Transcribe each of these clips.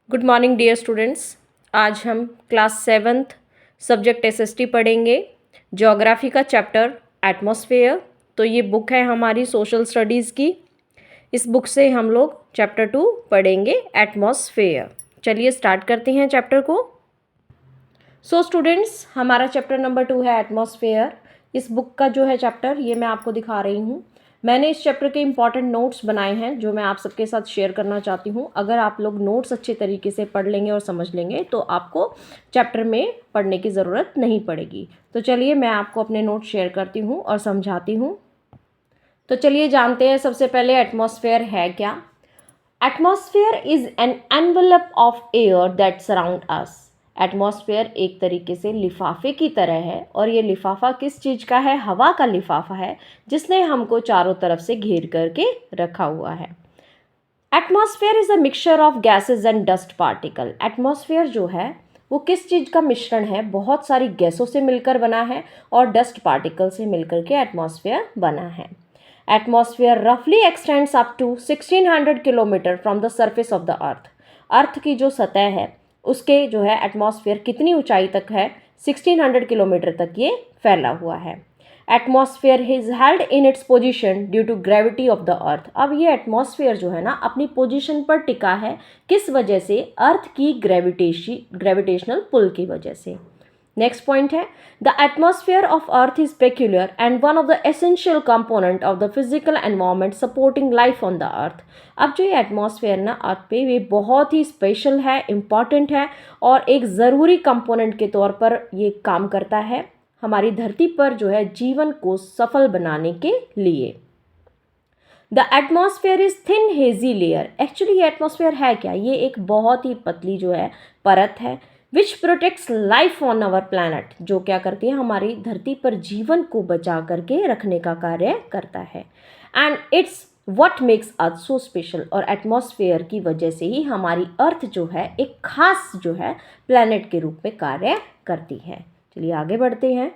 Good morning dear students. आज हम class seventh subject SST पढ़ेंगे। ज्योग्राफी का चैप्टर एटमॉस्फेयर। तो ये बुक है हमारी सोशल स्टडीज़ की। इस बुक से हम लोग चैप्टर 2 पढ़ेंगे एटमॉस्फेयर। चलिए स्टार्ट करते हैं चैप्टर को। सो स्टूडेंट्स, हमारा चैप्टर नंबर 2 है एटमॉस्फेयर। इस बुक का जो है चैप्टर ये मैं आपको दिखा रही हूँ। मैंने इस चैप्टर के इंपॉर्टेंट नोट्स बनाए हैं जो मैं आप सबके साथ शेयर करना चाहती हूँ। अगर आप लोग नोट्स अच्छे तरीके से पढ़ लेंगे और समझ लेंगे तो आपको चैप्टर में पढ़ने की ज़रूरत नहीं पड़ेगी। तो चलिए मैं आपको अपने नोट्स शेयर करती हूँ और समझाती हूँ। तो चलिए जानते हैं सबसे पहले एटमॉस्फेयर है क्या। Atmosphere is an envelope of air that surround us. Atmosphere एक तरीके से लिफाफे की तरह है, और ये लिफाफा किस चीज़ का है? हवा का लिफाफा है जिसने हमको चारों तरफ से घेर करके रखा हुआ है। Atmosphere is a mixture of gases and dust particle. Atmosphere जो है वो किस चीज़ का मिश्रण है? बहुत सारी गैसों से मिलकर बना है और डस्ट पार्टिकल से मिलकर के एटमॉस्फेयर बना है। एटमॉस्फेयर रफली extends up to 1600 kilometre from the surface of the earth. Earth की जो सतह है उसके जो है एटमॉस्फेयर कितनी ऊंचाई तक है? 1600 किलोमीटर तक ये फैला हुआ है। Atmosphere is held in its position due to gravity of the earth. अब ये एटमॉस्फेयर जो है ना अपनी पोजीशन पर टिका है, किस वजह से? अर्थ की ग्रेविटेशनल पुल की वजह से। नेक्स्ट पॉइंट है, the atmosphere of earth is peculiar and one of the essential component of the physical environment supporting life on the earth. अब जो ये एटमॉस्फेयर ना अर्थ पे ये बहुत ही स्पेशल है, इम्पॉर्टेंट है और एक ज़रूरी कंपोनेंट के तौर पर ये काम करता है हमारी धरती पर जो है जीवन को सफल बनाने के लिए। The atmosphere is thin hazy layer. Actually ये एटमॉस्फेयर है क्या? ये एक बहुत ही पतली जो है परत है which protects life on our planet, जो क्या करती है हमारी धरती पर जीवन को बचा करके रखने का कार्य करता है। And it's what makes earth so special. और एटमॉस्फेयर की वजह से ही हमारी अर्थ जो है एक खास जो है प्लैनेट के रूप में कार्य करती है। चलिए आगे बढ़ते हैं।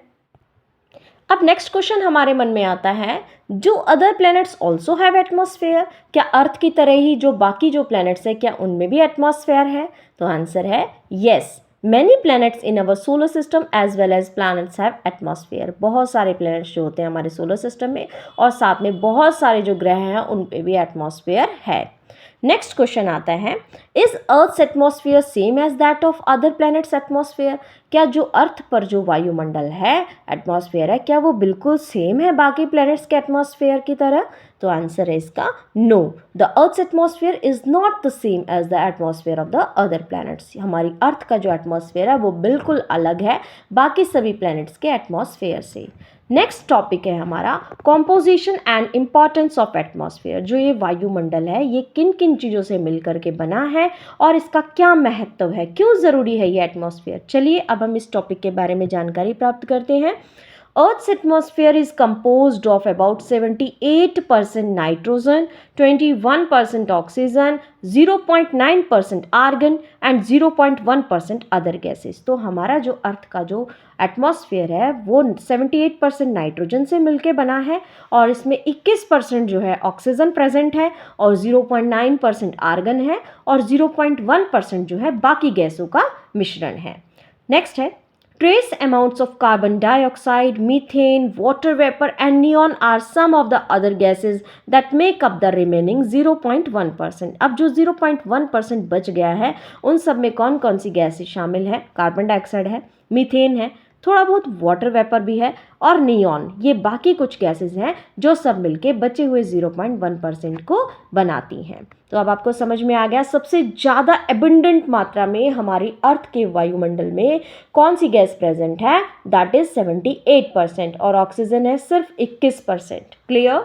अब नेक्स्ट क्वेश्चन हमारे मन में आता है, जो other planets also have atmosphere. क्या अर्थ की तरह ही जो बाकी जो प्लैनेट्स है क्या उनमें भी एटमॉस्फेयर है? तो आंसर है yes. Many planets in our solar system as well as planets have atmosphere. बहुत सारे प्लैनेट्स जो होते हैं हमारे सोलर सिस्टम में और साथ में बहुत सारे जो ग्रह हैं उन पे भी एटमॉस्फेयर है। नेक्स्ट क्वेश्चन आता है, is earth's atmosphere same as that of other planets atmosphere. क्या जो अर्थ पर जो वायुमंडल है एटमॉस्फेयर है क्या वो बिल्कुल सेम है बाकी प्लैनेट्स के एटमॉस्फेयर की तरह? तो आंसर है इसका no. The earth's atmosphere is not the same as the atmosphere of the other planets. हमारी अर्थ का जो एटमॉस्फेयर है वो बिल्कुल अलग है बाकी सभी प्लैनेट्स के एटमॉस्फेयर से। नेक्स्ट टॉपिक है हमारा composition and importance of atmosphere. जो ये वायुमंडल है ये किन किन चीज़ों से मिलकर के बना है और इसका क्या महत्व है, क्यों ज़रूरी है ये एटमॉस्फेयर। चलिए अब हम इस टॉपिक के बारे में जानकारी प्राप्त करते हैं। Earth's atmosphere is composed of about 78% nitrogen, 21% oxygen, 0.9% argon and 0.1% other gases। तो हमारा जो अर्थ का जो एटमॉस्फेयर है वो 78% नाइट्रोजन से मिलके बना है और इसमें 21% जो है ऑक्सीजन प्रेजेंट है और 0.9% आर्गन है और 0.1% जो है बाकी गैसों का मिश्रण है। नेक्स्ट है, trace amounts of carbon dioxide, methane, water vapor and neon are some of the other gases that make up the remaining 0.1%। अब जो 0.1% बच गया है उन सब में कौन कौन सी गैसेस शामिल है? कार्बन डाइऑक्साइड है, मीथेन है, थोड़ा बहुत वाटर वेपर भी है और नियॉन। ये बाकी कुछ गैसेस हैं जो सब मिलके बचे हुए 0.1% को बनाती हैं। तो अब आपको समझ में आ गया सबसे ज़्यादा एबंडेंट मात्रा में हमारी अर्थ के वायुमंडल में कौन सी गैस प्रेजेंट है? दैट इज 78% और ऑक्सीजन है सिर्फ 21%। क्लियर?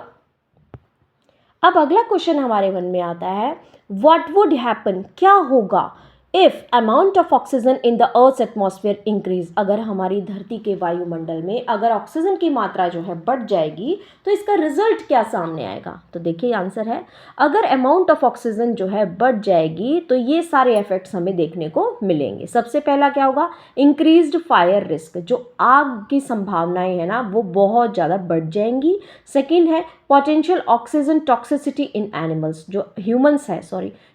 अब अगला क्वेश्चन हमारे मन में आता है, व्हाट वुड हैपन, क्या होगा if amount of oxygen in the earth's atmosphere increase. अगर हमारी धरती के वायुमंडल में अगर ऑक्सीजन की मात्रा जो है बढ़ जाएगी तो इसका रिजल्ट क्या सामने आएगा? तो देखिए आंसर है, अगर अमाउंट ऑफ ऑक्सीजन जो है बढ़ जाएगी तो ये सारे इफेक्ट्स हमें देखने को मिलेंगे। सबसे पहला क्या होगा? इंक्रीज्ड फायर रिस्क, जो आग की संभावनाएं है ना वो बहुत ज़्यादा बढ़ जाएंगी। सेकेंड है potential oxygen toxicity in animals, जो ह्यूमंस है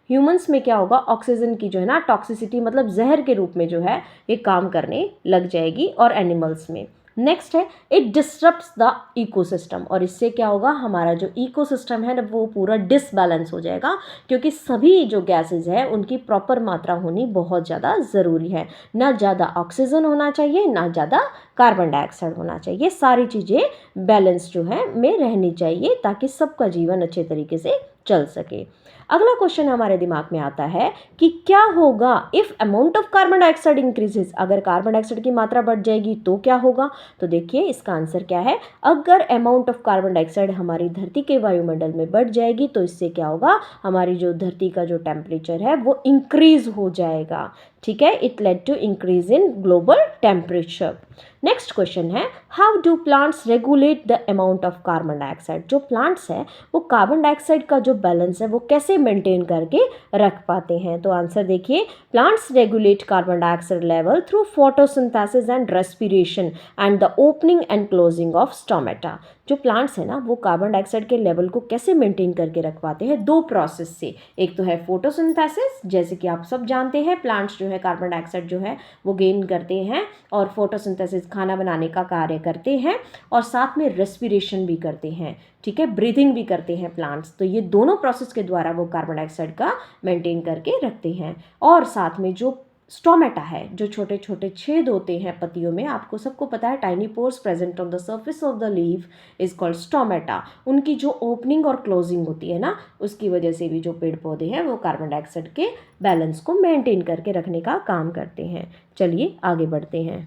ह्यूमंस में क्या होगा, ऑक्सीजन की जो है ना टॉक्सिसिटी मतलब जहर के रूप में जो है ये काम करने लग जाएगी, और एनिमल्स में। नेक्स्ट है इट डिस्टर्ब्स द इकोसिस्टम, और इससे क्या होगा, हमारा जो इकोसिस्टम है ना वो पूरा डिसबैलेंस हो जाएगा, क्योंकि सभी जो गैसेज है उनकी प्रॉपर मात्रा होनी बहुत ज़्यादा ज़रूरी है। ना ज़्यादा ऑक्सीजन होना चाहिए, ना ज़्यादा कार्बन डाइऑक्साइड होना चाहिए, ये सारी चीज़ें बैलेंस जो है में रहनी चाहिए ताकि सबका जीवन अच्छे तरीके से चल सके। अगला क्वेश्चन हमारे दिमाग में आता है कि क्या होगा if amount of carbon dioxide increases, अगर कार्बन डाइऑक्साइड की मात्रा बढ़ जाएगी तो क्या होगा। तो देखिए इसका आंसर क्या है, अगर अमाउंट ऑफ कार्बन डाइऑक्साइड हमारी धरती के वायुमंडल में बढ़ जाएगी तो इससे क्या होगा, हमारी जो धरती का जो टेम्परेचर है वो इंक्रीज हो जाएगा। ठीक है, it led to increase in global temperature. Next question है how do plants regulate the amount of carbon dioxide, जो प्लांट्स है वो कार्बन डाइऑक्साइड का जो बैलेंस है वो कैसे मेंटेन करके रख पाते हैं। तो आंसर देखिए, plants regulate carbon dioxide level through photosynthesis and respiration and the opening and closing of stomata. जो प्लांट्स है ना वो कार्बन डाइऑक्साइड के लेवल को कैसे मेंटेन करके रख पाते हैं, दो प्रोसेस से। एक तो है फोटोसिंथेसिस, जैसे कि आप सब जानते हैं प्लांट्स जो है कार्बन डाइऑक्साइड जो है वो गेन करते हैं और फोटोसिंथेसिस खाना बनाने का कार्य करते हैं, और साथ में रेस्पिरेशन भी करते हैं। ठीक है, ब्रीथिंग भी करते हैं प्लांट्स। तो ये दोनों प्रोसेस के द्वारा वो कार्बन डाइऑक्साइड का मेंटेन करके रखते हैं। और साथ में जो स्टोमेटा है, जो छोटे छोटे छेद होते हैं पत्तियों में, आपको सबको पता है tiny pores present on the surface of the leaf is called stomata. उनकी जो ओपनिंग और क्लोजिंग होती है ना, उसकी वजह से भी जो पेड़ पौधे हैं वो कार्बन डाइऑक्साइड के बैलेंस को मेंटेन करके रखने का काम करते हैं। चलिए आगे बढ़ते हैं।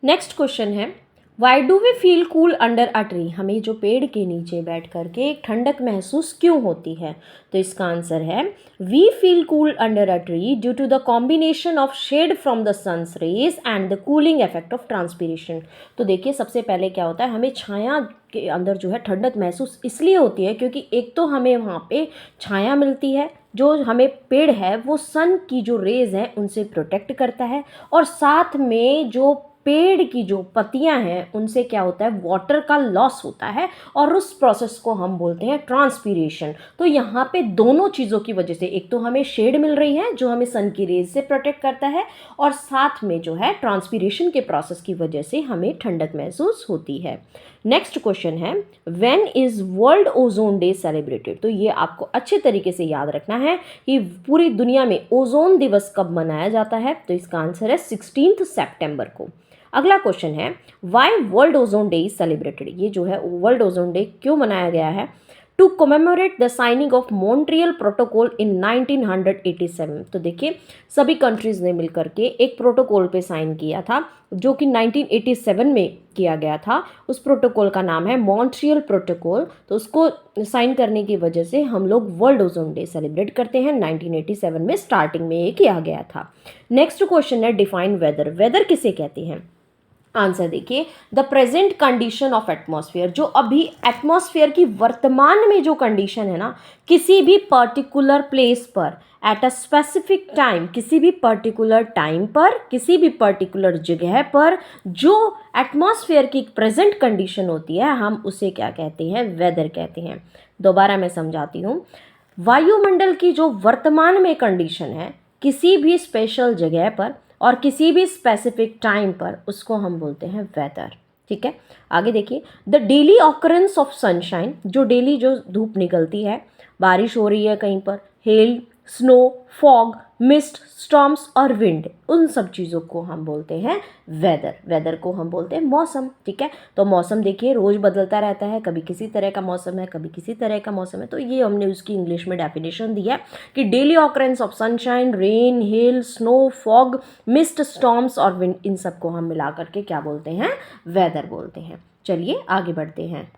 नेक्स्ट क्वेश्चन है why do we feel cool under a tree, हमें जो पेड़ के नीचे बैठ करके एक ठंडक महसूस क्यों होती है। तो इसका आंसर है we feel cool under a tree due to the combination of shade from the sun's rays and the cooling effect of transpiration. तो देखिए सबसे पहले क्या होता है, हमें छाया के अंदर जो है ठंडक महसूस इसलिए होती है क्योंकि एक तो हमें वहाँ पे छाया मिलती है, जो हमें पेड़ है वो सन की जो रेज हैं उनसे प्रोटेक्ट करता है, और साथ में जो पेड़ की जो पत्तियां हैं उनसे क्या होता है, वाटर का लॉस होता है, और उस प्रोसेस को हम बोलते हैं ट्रांसपीरेशन। तो यहाँ पे दोनों चीज़ों की वजह से, एक तो हमें शेड मिल रही है जो हमें सन की रेज से प्रोटेक्ट करता है, और साथ में जो है ट्रांसपीरेशन के प्रोसेस की वजह से हमें ठंडक महसूस होती है। नेक्स्ट क्वेश्चन है when is world ozone day celebrated. तो ये आपको अच्छे तरीके से याद रखना है कि पूरी दुनिया में ओजोन दिवस कब मनाया जाता है। तो इसका आंसर है 16 सितंबर को। अगला क्वेश्चन है why world ozone day is celebrated, ये जो है वर्ल्ड ओजोन डे क्यों मनाया गया है। To commemorate the signing of Montreal protocol in 1987। तो देखिए सभी कंट्रीज़ ने मिलकर के एक प्रोटोकॉल पे साइन किया था जो कि 1987 में किया गया था। उस प्रोटोकॉल का नाम है मॉन्ट्रियल प्रोटोकॉल। तो उसको साइन करने की वजह से हम लोग वर्ल्ड ओजोन डे सेलिब्रेट करते हैं। 1987 में स्टार्टिंग में ये किया गया था। नेक्स्ट क्वेश्चन है डिफाइन वेदर, वेदर किसे कहते हैं। आंसर देखिए the present condition of atmosphere, जो अभी एटमॉस्फेयर की वर्तमान में जो कंडीशन है ना, किसी भी पर्टिकुलर प्लेस पर एट अ स्पेसिफिक टाइम, किसी भी पर्टिकुलर टाइम पर, किसी भी पर्टिकुलर जगह पर जो एटमॉस्फेयर की प्रेजेंट कंडीशन होती है हम उसे क्या कहते हैं, वेदर कहते हैं। दोबारा मैं समझाती हूँ, वायुमंडल की जो वर्तमान में कंडीशन है किसी भी स्पेशल जगह पर और किसी भी स्पेसिफिक टाइम पर, उसको हम बोलते हैं वेदर। ठीक है, आगे देखिए the daily occurrence of sunshine, जो डेली जो धूप निकलती है, बारिश हो रही है कहीं पर, hello, snow, fog, mist, storms और विंड, उन सब चीज़ों को हम बोलते हैं वेदर। वेदर को हम बोलते हैं मौसम। ठीक है, तो मौसम देखिए रोज़ बदलता रहता है, कभी किसी तरह का मौसम है, कभी किसी तरह का मौसम है। तो ये हमने उसकी इंग्लिश में डेफिनेशन दी है कि daily occurrence of sunshine, rain, hello, snow, fog, mist, storms और विंड, इन सब को हम मिला करके क्या बोलते हैं, वेदर बोलते हैं। चलिए आगे बढ़ते हैं।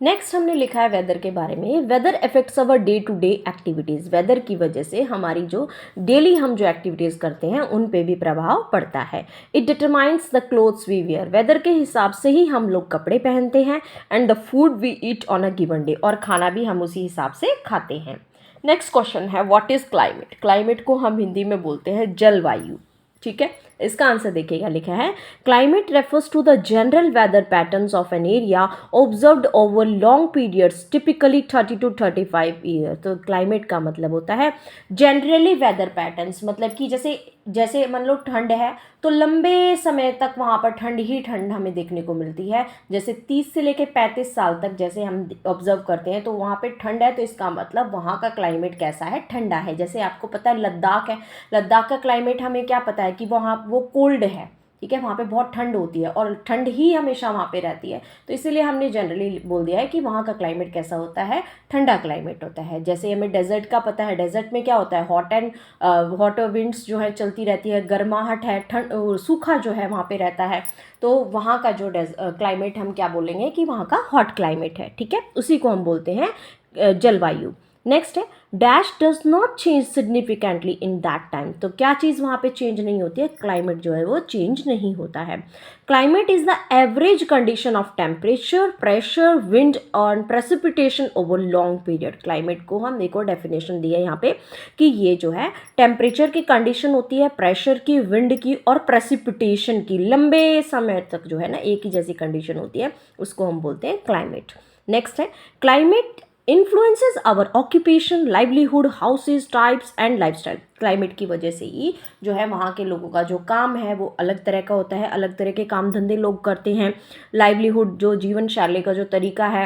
नेक्स्ट हमने लिखा है वेदर के बारे में, weather affects our day to day activities. Weather की वजह से हमारी जो डेली हम जो एक्टिविटीज़ करते हैं उन पे भी प्रभाव पड़ता है। It determines the clothes we wear, weather के हिसाब से ही हम लोग कपड़े पहनते हैं, and the food we eat on a given day, और खाना भी हम उसी हिसाब से खाते हैं। नेक्स्ट क्वेश्चन है व्हाट इज़ क्लाइमेट। क्लाइमेट को हम हिंदी में बोलते हैं जलवायु। ठीक है, इसका आंसर देखिएगा, लिखा है climate refers to the general weather patterns of an area observed over long periods typically 30 to 35 year. तो क्लाइमेट का मतलब होता है जनरली वेदर पैटर्न्स, मतलब कि जैसे जैसे मान लो ठंड है तो लंबे समय तक वहाँ पर ठंड ही ठंड हमें देखने को मिलती है। जैसे 30 से लेकर 35 साल तक जैसे हम ऑब्जर्व करते हैं तो वहाँ पे ठंड है, तो इसका मतलब वहाँ का क्लाइमेट कैसा है, ठंडा है। जैसे आपको पता है लद्दाख है, लद्दाख का क्लाइमेट हमें क्या पता है कि वहाँ वो कोल्ड है, ठीक है, वहाँ पे बहुत ठंड होती है और ठंड ही हमेशा वहाँ पे रहती है, तो इसीलिए हमने जनरली बोल दिया है कि वहाँ का क्लाइमेट कैसा होता है, ठंडा क्लाइमेट होता है। जैसे हमें डेजर्ट का पता है, डेजर्ट में क्या होता है, हॉट विंड्स जो है चलती रहती है, गर्माहट है, ठंड सूखा जो है वहाँ पे रहता है, तो वहाँ का जो क्लाइमेट हम क्या बोलेंगे कि वहाँ का हॉट क्लाइमेट है, ठीक है, उसी को हम बोलते हैं जलवायु। नेक्स्ट है dash does not change significantly in that time. तो क्या चीज़ वहाँ पे चेंज नहीं होती है, क्लाइमेट जो है वो चेंज नहीं होता है। Climate is the average condition of temperature, pressure, wind और precipitation over long period. Climate को हम देखो डेफिनेशन दी है यहाँ पे कि ये जो है टेम्परेचर की कंडीशन होती है, प्रेशर की, विंड की और प्रेसिपिटेशन की, लंबे समय तक जो है ना एक ही जैसी कंडीशन होती है, उसको हम बोलते हैं क्लाइमेट। नेक्स्ट है climate influences our occupation, livelihood, houses, types and lifestyle. Climate की वजह से ही जो है वहाँ के लोगों का जो काम है वो अलग तरह का होता है, अलग तरह के काम धंधे लोग करते हैं। लाइवलीहुड जो जीवन शैली का जो तरीका है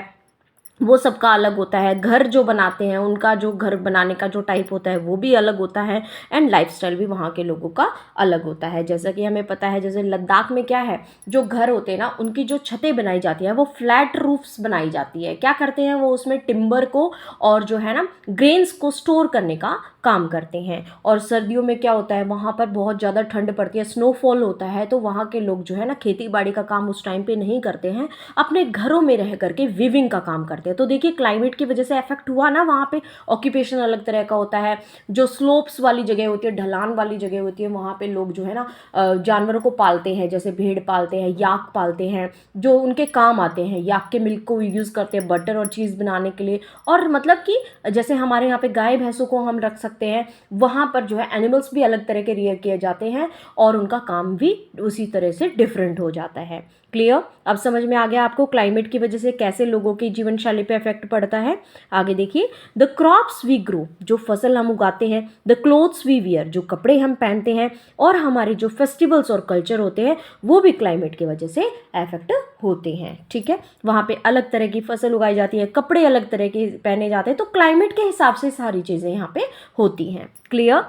वो सबका अलग होता है, घर जो बनाते हैं उनका जो घर बनाने का जो टाइप होता है वो भी अलग होता है, एंड लाइफस्टाइल भी वहाँ के लोगों का अलग होता है। जैसा कि हमें पता है जैसे लद्दाख में क्या है, जो घर होते हैं ना उनकी जो छतें बनाई जाती है वो फ्लैट रूफ्स बनाई जाती है। क्या करते हैं वो, उसमें टिम्बर को और जो है ना ग्रेन्स को स्टोर करने का काम करते हैं। और सर्दियों में क्या होता है, वहाँ पर बहुत ज़्यादा ठंड पड़ती है, स्नोफॉल होता है, तो वहाँ के लोग जो है ना खेती बाड़ी का काम उस टाइम पे नहीं करते हैं, अपने घरों में रह करके विविंग का काम करते हैं। तो देखिए क्लाइमेट की वजह से इफेक्ट हुआ ना, वहाँ पे ऑक्यूपेशन अलग तरह का होता है। जो स्लोप्स वाली जगह होती है, ढलान वाली जगह होती है, वहाँ पे लोग जो है ना जानवरों को पालते हैं, जैसे भेड़ पालते हैं, याक पालते हैं, जो उनके काम आते हैं। याक के मिल्क को यूज़ करते हैं बटर और चीज़ बनाने के लिए। और मतलब कि जैसे हमारे यहाँ पे गाय भैंसों को हम रख सकते हैं, वहाँ पर जो है एनिमल्स भी अलग तरह के रियर किए जाते हैं और उनका काम भी उसी तरह से डिफरेंट हो जाता है। क्लियर? अब समझ में आ गया आपको क्लाइमेट की वजह से कैसे लोगों की जीवन शैली पे इफेक्ट पड़ता है। आगे देखिए, द क्रॉप्स वी ग्रो, जो फसल हम उगाते हैं, द क्लोथ्स वी वियर, जो कपड़े हम पहनते हैं, और हमारे जो फेस्टिवल्स और कल्चर होते हैं वो भी क्लाइमेट की वजह से इफेक्ट होते हैं। ठीक है, वहाँ पे अलग तरह की फसल उगाई जाती है, कपड़े अलग तरह के पहने जाते हैं, तो क्लाइमेट के हिसाब से सारी चीज़ें यहाँ पे होती हैं। क्लियर?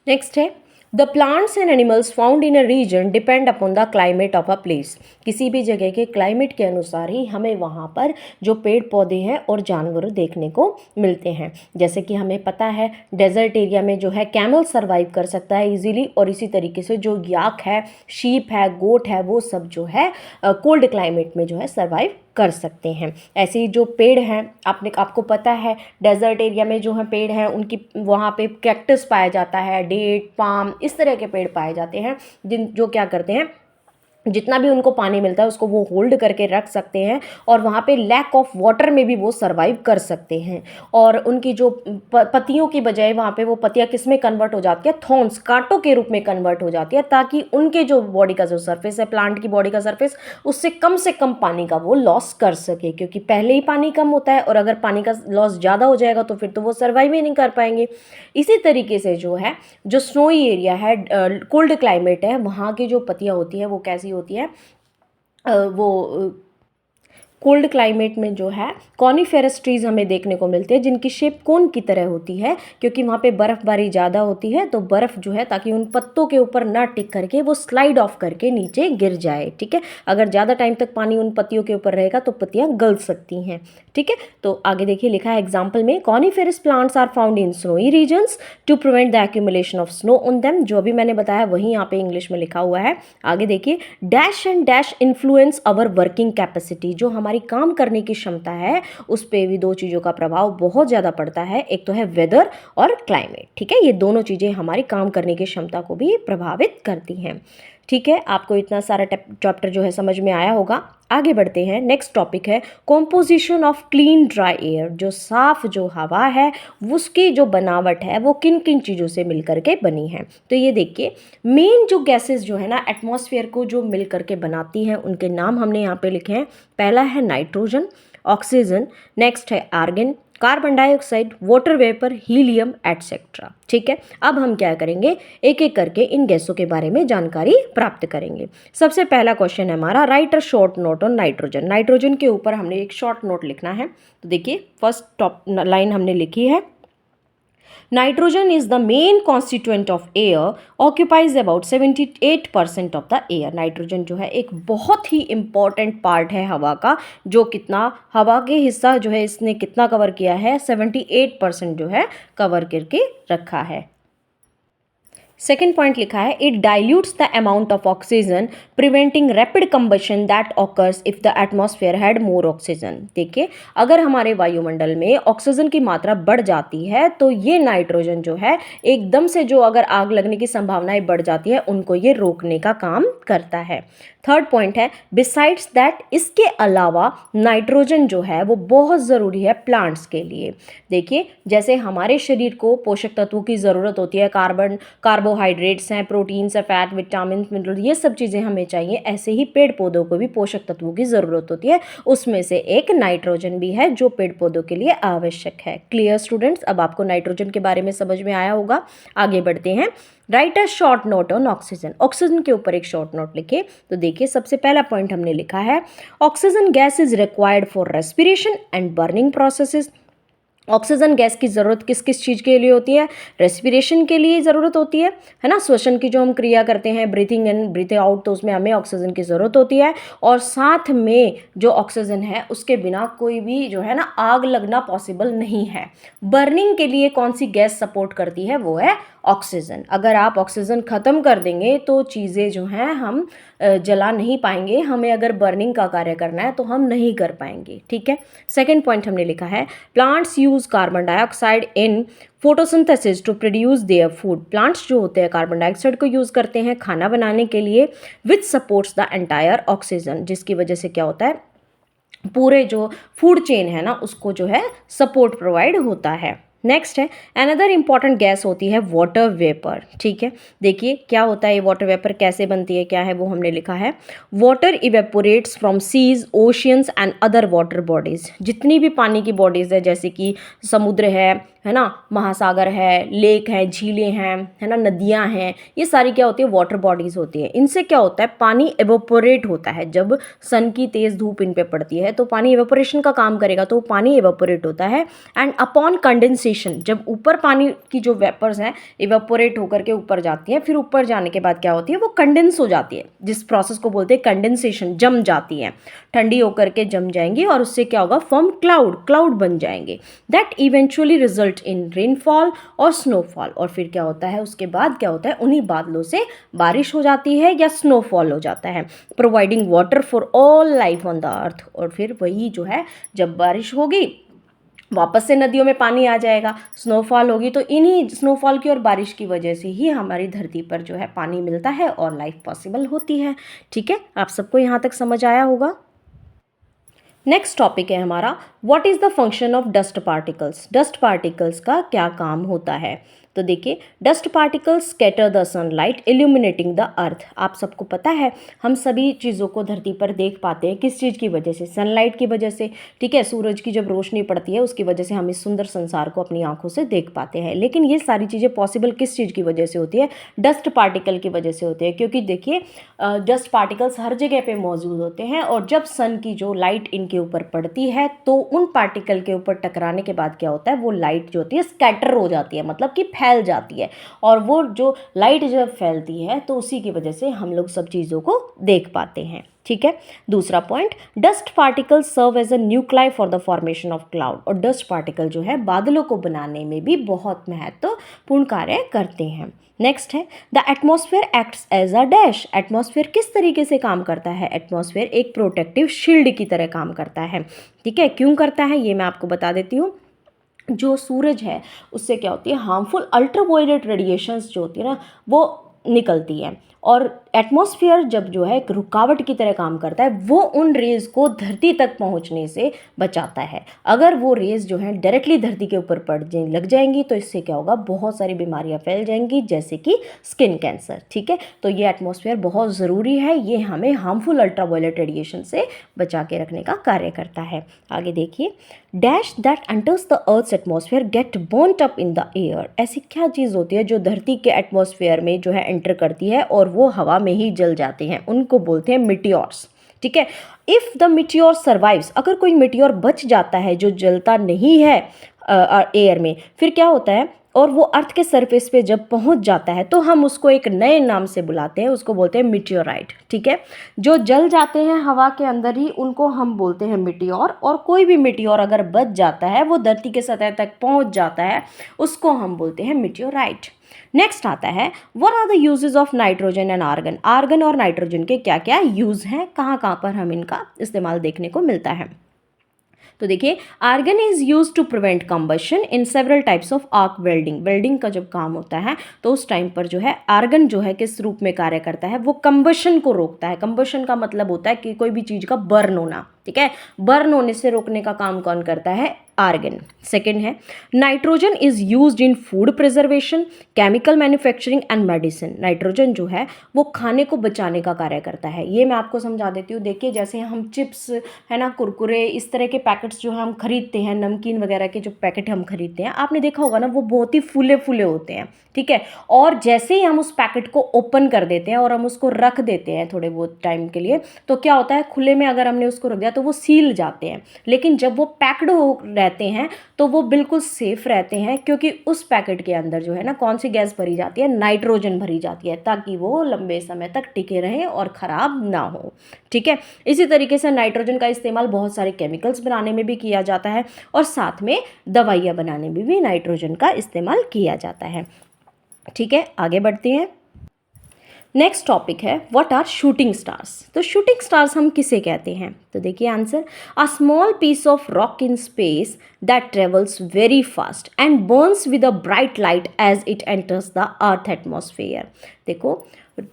नेक्स्ट है the plants and animals found in a region depend upon the climate of a place. किसी भी जगह के क्लाइमेट के अनुसार ही हमें वहाँ पर जो पेड़ पौधे हैं और जानवर देखने को मिलते हैं। जैसे कि हमें पता है डेजर्ट एरिया में जो है कैमल सर्वाइव कर सकता है इजीली, और इसी तरीके से जो याक है, शीप है, गोट है, वो सब जो है कोल्ड क्लाइमेट में जो है सर्वाइव कर सकते हैं। ऐसे ही जो पेड़ हैं, आपको पता है डेजर्ट एरिया में जो है पेड़ हैं उनकी वहाँ पे कैक्टस पाया जाता है, डेट, पाम, इस तरह के पेड़ पाए जाते हैं जो क्या करते हैं, जितना भी उनको पानी मिलता है उसको वो होल्ड करके रख सकते हैं, और वहाँ पे लैक ऑफ वाटर में भी वो सर्वाइव कर सकते हैं। और उनकी जो पत्तियों की बजाय वहाँ पे वो पत्तियाँ किस में कन्वर्ट हो जाती है, थॉर्न्स, कांटों के रूप में कन्वर्ट हो जाती है, ताकि उनके जो बॉडी का जो सरफेस है, प्लांट की बॉडी का सरफेस, उससे कम पानी का वो लॉस कर सके, क्योंकि पहले ही पानी कम होता है और अगर पानी का लॉस ज़्यादा हो जाएगा तो फिर तो वो सर्वाइव ही नहीं कर पाएंगे। इसी तरीके से जो है जो स्नोई एरिया है, कोल्ड क्लाइमेट है, वहाँ की जो पत्तियाँ होती हैं वो कैसी होती है, वो कोल्ड क्लाइमेट में जो है कॉनिफेरस ट्रीज़ हमें देखने को मिलते हैं जिनकी शेप कोन की तरह होती है, क्योंकि वहाँ पे बर्फ़बारी ज़्यादा होती है, तो बर्फ़ जो है ताकि उन पत्तों के ऊपर ना टिक करके वो स्लाइड ऑफ करके नीचे गिर जाए। ठीक है, अगर ज़्यादा टाइम तक पानी उन पत्तियों के ऊपर रहेगा तो पत्तियाँ गल सकती हैं। ठीक है, तो आगे देखिए लिखा है एग्जाम्पल में, coniferous plants are found in snowy regions to prevent the accumulation of snow on them. जो अभी मैंने बताया वही यहाँ पे इंग्लिश में लिखा हुआ है। आगे देखिए, dash and dash influence our working capacity, जो हमारी काम करने की क्षमता है उस पर भी दो चीज़ों का प्रभाव बहुत ज़्यादा पड़ता है। एक तो है वेदर और क्लाइमेट। ठीक है, ये दोनों चीज़ें हमारी काम करने की क्षमता को भी प्रभावित करती हैं। ठीक है, आपको इतना सारा चैप्टर जो है समझ में आया होगा। आगे बढ़ते हैं, नेक्स्ट टॉपिक है composition of clean dry air. जो साफ़ जो हवा है उसकी जो बनावट है वो किन किन चीज़ों से मिल करके बनी है। तो ये देखिए, मेन जो गैसेस जो है ना एटमॉस्फेयर को जो मिल करके बनाती हैं उनके नाम हमने यहाँ पे लिखे हैं। पहला है नाइट्रोजन, ऑक्सीजन, नेक्स्ट है argon, carbon dioxide, water vapour, helium etcetera. ठीक है, अब हम क्या करेंगे, एक एक करके इन गैसों के बारे में जानकारी प्राप्त करेंगे। सबसे पहला क्वेश्चन है हमारा, right a short note on nitrogen. Nitrogen के ऊपर हमने एक शॉर्ट नोट लिखना है। तो देखिए, फर्स्ट टॉप लाइन हमने लिखी है, nitrogen is the main constituent of air, occupies about 78% of the air. Nitrogen जो है एक बहुत ही इंपॉर्टेंट पार्ट है हवा का, जो कितना हवा के हिस्सा जो है इसने कितना कवर किया है, 78% जो है कवर करके रखा है। सेकेंड पॉइंट लिखा है, it dilutes the amount of oxygen preventing rapid combustion that occurs if the atmosphere had more oxygen. देखिए, अगर हमारे वायुमंडल में ऑक्सीजन की मात्रा बढ़ जाती है तो ये नाइट्रोजन जो है एकदम से जो अगर आग लगने की संभावनाएं बढ़ जाती है उनको ये रोकने का काम करता है। थर्ड पॉइंट है, बिसाइड्स दैट, इसके अलावा नाइट्रोजन जो है वो बहुत ज़रूरी है प्लांट्स के लिए। देखिए, जैसे हमारे शरीर को पोषक तत्वों की ज़रूरत होती है, कार्बोहाइड्रेट्स हैं, प्रोटीन्स है, फैट, विटामिन, मिनरल, ये सब चीज़ें हमें चाहिए, ऐसे ही पेड़ पौधों को भी पोषक तत्वों की ज़रूरत होती है। उसमें से एक नाइट्रोजन भी है जो पेड़ पौधों के लिए आवश्यक है। क्लियर स्टूडेंट्स, अब आपको नाइट्रोजन के बारे में समझ में आया होगा। आगे बढ़ते हैं, right a short note on oxygen. Oxygen के ऊपर एक शॉर्ट नोट लिखे। तो देखिए, सबसे पहला पॉइंट हमने लिखा है, oxygen gas is required for respiration and burning processes. Oxygen gas की ज़रूरत किस किस चीज़ के लिए होती है, रेस्पिरेशन के लिए ज़रूरत होती है ना, श्वसन की जो हम क्रिया करते हैं, ब्रीथिंग इन ब्रीथिंग आउट, तो उसमें हमें ऑक्सीजन की ज़रूरत होती है। और साथ में जो ऑक्सीजन है उसके बिना कोई भी जो है ना आग लगना पॉसिबल नहीं है। बर्निंग के लिए कौन सी गैस सपोर्ट करती है, वो है ऑक्सीजन। अगर आप ऑक्सीजन ख़त्म कर देंगे तो चीज़ें जो हैं हम जला नहीं पाएंगे। हमें अगर बर्निंग का कार्य करना है तो हम नहीं कर पाएंगे। ठीक है, सेकेंड पॉइंट हमने लिखा है, plants use carbon dioxide in photosynthesis to produce their food. Plants जो होते हैं कार्बन डाइऑक्साइड को यूज़ करते हैं खाना बनाने के लिए, which supports the entire oxygen, जिसकी वजह से क्या होता है, पूरे जो फूड चेन है ना उसको जो है सपोर्ट प्रोवाइड होता है। नेक्स्ट है, अनदर इंपॉर्टेंट गैस होती है वाटर वेपर। ठीक है, देखिए क्या होता है ये वाटर वेपर, कैसे बनती है, क्या है, वो हमने लिखा है, water evaporates from seas, oceans and other water bodies. जितनी भी पानी की बॉडीज है, जैसे कि समुद्र है ना, महासागर है, लेक है, झीलें हैं, है ना, नदियां हैं, ये सारी क्या होती है, वाटर बॉडीज होती है। इनसे क्या होता है, पानी एवोपोरेट होता है। जब सन की तेज़ धूप इन पे पड़ती है तो पानी एवोपोरेशन का काम करेगा, तो पानी एवोपोरेट होता है। एंड अपॉन कंडेंसेशन, जब ऊपर पानी की जो वेपर्स हैं एवोपोरेट होकर के ऊपर जाती हैं, फिर ऊपर जाने के बाद क्या होती है, वो कंडेंस हो जाती है, जिस प्रोसेस को बोलते हैं कंडेंसेशन, जम जाती हैं, ठंडी होकर के जम जाएंगी और उससे क्या होगा, फॉर्म क्लाउड बन जाएंगे, that eventually result in rainfall और स्नोफॉल। और फिर क्या होता है, उसके बाद क्या होता है, उन्हीं बादलों से बारिश हो जाती है या स्नोफॉल हो जाता है, providing water for all life on the earth. और फिर वही जो है, जब बारिश होगी वापस से नदियों में पानी आ जाएगा, स्नोफॉल होगी, तो इन्हीं स्नोफॉल की और बारिश की वजह से ही हमारी धरती पर जो है पानी मिलता है और लाइफ पॉसिबल होती है। ठीक है, आप सबको यहाँ तक समझ आया होगा। नेक्स्ट टॉपिक है हमारा, what is the function of dust particles. Dust particles का क्या काम होता है। तो देखिए, dust particles scatter the sunlight illuminating the earth. आप सबको पता है, हम सभी चीज़ों को धरती पर देख पाते हैं किस चीज़ की वजह से, सनलाइट की वजह से। ठीक है, सूरज की जब रोशनी पड़ती है उसकी वजह से हम इस सुंदर संसार को अपनी आंखों से देख पाते हैं। लेकिन ये सारी चीज़ें पॉसिबल किस चीज़ की वजह से होती है, डस्ट पार्टिकल की वजह से होती है। क्योंकि देखिए, डस्ट पार्टिकल्स हर जगह पे मौजूद होते हैं और जब सन की जो लाइट इनके ऊपर पड़ती है तो उन पार्टिकल के ऊपर टकराने के बाद क्या होता है, वो लाइट जो होती है स्कैटर हो जाती है, मतलब कि फैल जाती है। और वो जो लाइट जब फैलती है तो उसी की वजह से हम लोग सब चीज़ों को देख पाते हैं। ठीक है, दूसरा point, dust particles serve as a nuclei for the formation of cloud. और डस्ट पार्टिकल जो है बादलों को बनाने में भी बहुत महत्वपूर्ण कार्य करते हैं। नेक्स्ट है, the atmosphere acts as a dash. Atmosphere किस तरीके से काम करता है, एटमॉस्फेयर एक प्रोटेक्टिव शील्ड की तरह काम करता है। ठीक है, क्यों करता है ये मैं आपको बता देती हूँ। जो सूरज है उससे क्या होती है, हार्मफुल अल्ट्रावायलेट रेडिएशंस जो होती है ना वो निकलती है, और एटमॉस्फेयर जब जो है एक रुकावट की तरह काम करता है, वो उन रेज़ को धरती तक पहुंचने से बचाता है। अगर वो रेज़ जो हैं डायरेक्टली धरती के ऊपर लग जाएंगी तो इससे क्या होगा, बहुत सारी बीमारियां फैल जाएंगी, जैसे कि स्किन कैंसर। ठीक है, तो ये एटमॉस्फेयर बहुत ज़रूरी है, ये हमें हार्मफुल अल्ट्रावायलेट रेडिएशन से बचा के रखने का कार्य करता है। आगे देखिए, dash that enters the earth's atmosphere get burnt up in the air. ऐसी क्या चीज़ होती है जो धरती के एटमॉस्फेयर में जो है एंटर करती है और वो हवा में ही जल जाते हैं, उनको बोलते हैं मिटियोर्स। ठीक है, इफ़ द मिटियोर सर्वाइव्स, अगर कोई मिटियोर बच जाता है जो जलता नहीं है एयर में, फिर क्या होता है, और वो अर्थ के सरफेस पे जब पहुंच जाता है तो हम उसको एक नए नाम से बुलाते हैं, उसको बोलते हैं मिटियोराइट। ठीक है, जो जल जाते हैं हवा के अंदर ही उनको हम बोलते हैं मिटियोर, और कोई भी मिटियोर अगर बच जाता है, वो धरती के सतह तक पहुंच जाता है, उसको हम बोलते हैं मिटियोराइट। नेक्स्ट आता है, what are the uses of nitrogen and argon. Argon और नाइट्रोजन के क्या क्या यूज़ हैं, कहाँ कहाँ पर हम इनका इस्तेमाल देखने को मिलता है। तो देखिए, argon is use to prevent combustion in several types of arc welding. Welding का जब काम होता है तो उस टाइम पर जो है आर्गन जो है किस रूप में कार्य करता है, वो कंबशन को रोकता है। कंबशन का मतलब होता है कि कोई भी चीज़ का बर्न होना। ठीक है, बर्न होने से रोकने का काम कौन करता है, आर्गन। सेकेंड है, nitrogen is used in food preservation, chemical manufacturing and medicine. Nitrogen जो है वो खाने को बचाने का कार्य करता है। ये मैं आपको समझा देती हूँ। देखिए, जैसे हम चिप्स है ना, कुरकुरे, इस तरह के पैकेट्स जो हम खरीदते हैं, नमकीन वगैरह के जो पैकेट हम खरीदते हैं, आपने देखा होगा ना, वो बहुत ही फूले फूले होते हैं। ठीक है, और जैसे ही हम उस पैकेट को ओपन कर देते हैं और हम उसको रख देते हैं थोड़े बहुत टाइम के लिए, तो क्या होता है, खुले में अगर हमने उसको रख दिया तो वो सील जाते हैं। लेकिन जब वो पैक्ड हो रहते हैं तो वो बिल्कुल सेफ रहते हैं, क्योंकि उस पैकेट के अंदर जो है ना, कौन सी गैस भरी जाती है, नाइट्रोजन भरी जाती है, ताकि वो लंबे समय तक टिके रहें और ख़राब ना हो। ठीक है, इसी तरीके से नाइट्रोजन का इस्तेमाल बहुत सारे केमिकल्स बनाने में भी किया जाता है, और साथ में दवाइयाँ बनाने में भी नाइट्रोजन का इस्तेमाल किया जाता है। ठीक है, आगे बढ़ते हैं। नेक्स्ट टॉपिक है, व्हाट आर शूटिंग स्टार्स। तो शूटिंग स्टार्स हम किसे कहते हैं, तो देखिए answer, a small piece of rock in space that travels very fast and burns with a bright light as it enters the earth atmosphere. देखो,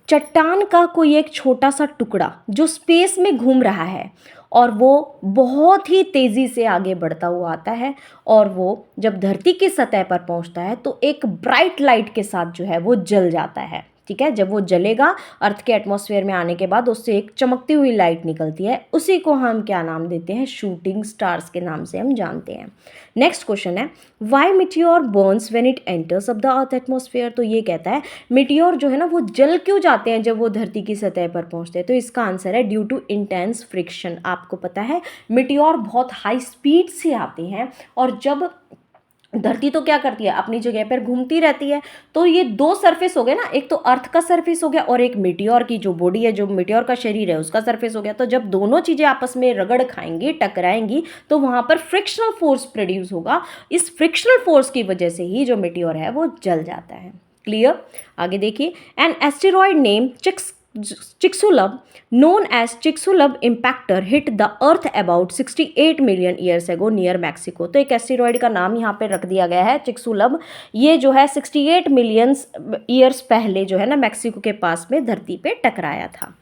चट्टान का कोई एक छोटा सा टुकड़ा जो स्पेस में घूम रहा है, और वो बहुत ही तेज़ी से आगे बढ़ता हुआ आता है, और वो जब धरती की सतह पर पहुंचता है तो एक ब्राइट लाइट के साथ जो है वो जल जाता है। ठीक है, जब वो जलेगा, अर्थ के एटमॉस्फेयर में आने के बाद उससे एक चमकती हुई लाइट निकलती है, उसी को हम क्या नाम देते हैं, शूटिंग स्टार्स के नाम से हम जानते हैं। नेक्स्ट क्वेश्चन है, why meteor burns when it enters of the earth atmosphere. तो ये कहता है मिटियोर जो है ना वो जल क्यों जाते हैं जब वो धरती की सतह पर पहुंचते हैं, तो इसका आंसर है ड्यू टू इंटेंस फ्रिक्शन। आपको पता है मिटियोर बहुत हाई स्पीड से आते हैं, और जब धरती तो क्या करती है, अपनी जगह पर घूमती रहती है, तो ये दो सरफेस हो गए ना, एक तो अर्थ का सरफेस हो गया और एक मिटियोर की जो बॉडी है, जो मिटियोर का शरीर है, उसका सरफेस हो गया। तो जब दोनों चीज़ें आपस में रगड़ खाएंगी, टकराएंगी, तो वहाँ पर फ्रिक्शनल फोर्स प्रोड्यूस होगा। इस फ्रिक्शनल फोर्स की वजह से ही जो मिटियोर है वो जल जाता है। क्लियर, आगे देखिए, an asteroid name Chicxulub, known as Chicxulub impactor, hit the Earth about 68 million years ago near Mexico। तो एक एस्टेरॉयड का नाम यहाँ पे रख दिया गया है चिक्सुलब। ये जो है 68 मिलियन ईयर्स पहले जो है ना मैक्सिको के पास में धरती पे टकराया था।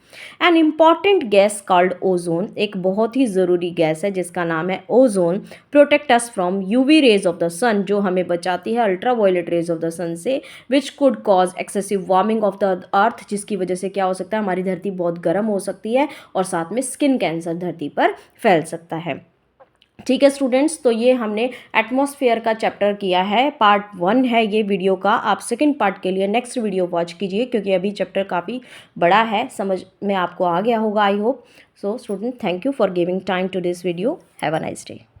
An important gas called ozone, एक बहुत ही ज़रूरी गैस है जिसका नाम है ozone, protect us from UV rays of the sun, जो हमें बचाती है ultraviolet rays of the sun से, which could cause excessive warming of the earth, जिसकी वजह से क्या हो सकता है, हमारी धरती बहुत गर्म हो सकती है, और साथ में स्किन कैंसर धरती पर फैल सकता है। ठीक है स्टूडेंट्स, तो ये हमने एटमॉस्फेयर का चैप्टर किया है, पार्ट 1 है ये वीडियो का। आप सेकंड पार्ट के लिए नेक्स्ट वीडियो वॉच कीजिए, क्योंकि अभी चैप्टर काफ़ी बड़ा है, समझ में आपको आ गया होगा, I hope so. Student, thank you for giving time to this video. Have a nice day.